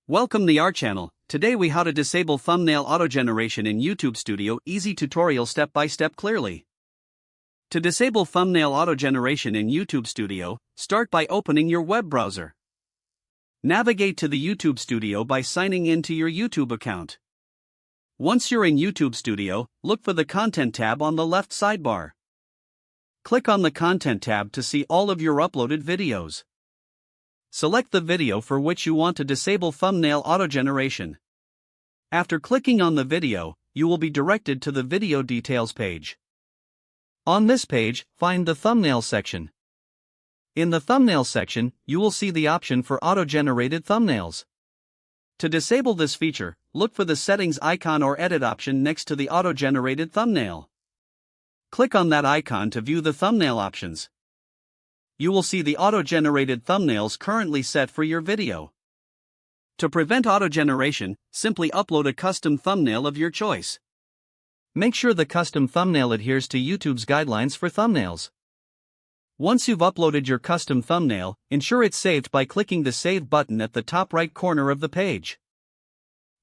Welcome to our channel. Today we how to disable thumbnail auto generation in YouTube Studio. Easy tutorial step by step clearly. To disable thumbnail auto generation in YouTube Studio, start by opening your web browser. Navigate to the YouTube Studio by signing in to your YouTube account. Once you're in YouTube Studio, look for the Content tab on the left sidebar. Click on the Content tab to see all of your uploaded videos. Select the video for which you want to disable thumbnail auto generation. After clicking on the video, you will be directed to the video details page. On this page, find the thumbnail section. In the thumbnail section, you will see the option for auto-generated thumbnails. To disable this feature, look for the settings icon or edit option next to the auto-generated thumbnail. Click on that icon to view the thumbnail options. You will see the auto-generated thumbnails currently set for your video. To prevent auto-generation, simply upload a custom thumbnail of your choice. Make sure the custom thumbnail adheres to YouTube's guidelines for thumbnails. Once you've uploaded your custom thumbnail, ensure it's saved by clicking the Save button at the top right corner of the page.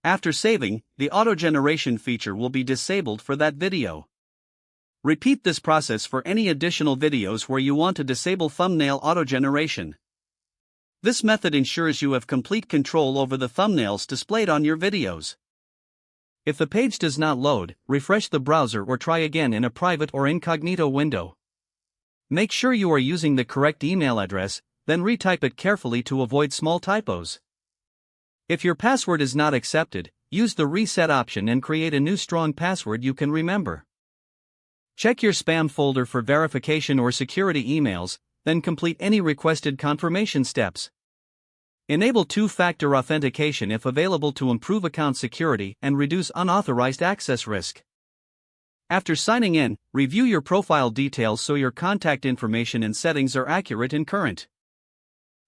After saving, the auto-generation feature will be disabled for that video. Repeat this process for any additional videos where you want to disable thumbnail auto-generation. This method ensures you have complete control over the thumbnails displayed on your videos. If the page does not load, refresh the browser or try again in a private or incognito window. Make sure you are using the correct email address, then retype it carefully to avoid small typos. If your password is not accepted, use the reset option and create a new strong password you can remember. Check your spam folder for verification or security emails, then complete any requested confirmation steps. Enable two-factor authentication if available to improve account security and reduce unauthorized access risk. After signing in, review your profile details so your contact information and settings are accurate and current.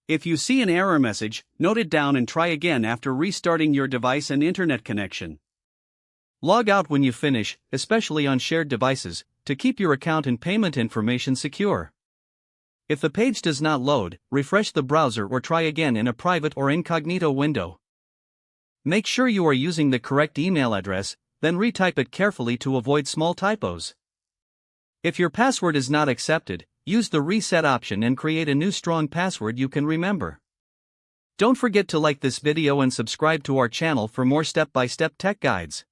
If you see an error message, note it down and try again after restarting your device and internet connection. Log out when you finish, especially on shared devices, to keep your account and payment information secure. If the page does not load, refresh the browser or try again in a private or incognito window. Make sure you are using the correct email address, then retype it carefully to avoid small typos. If your password is not accepted, use the reset option and create a new strong password you can remember. Don't forget to like this video and subscribe to our channel for more step-by-step tech guides.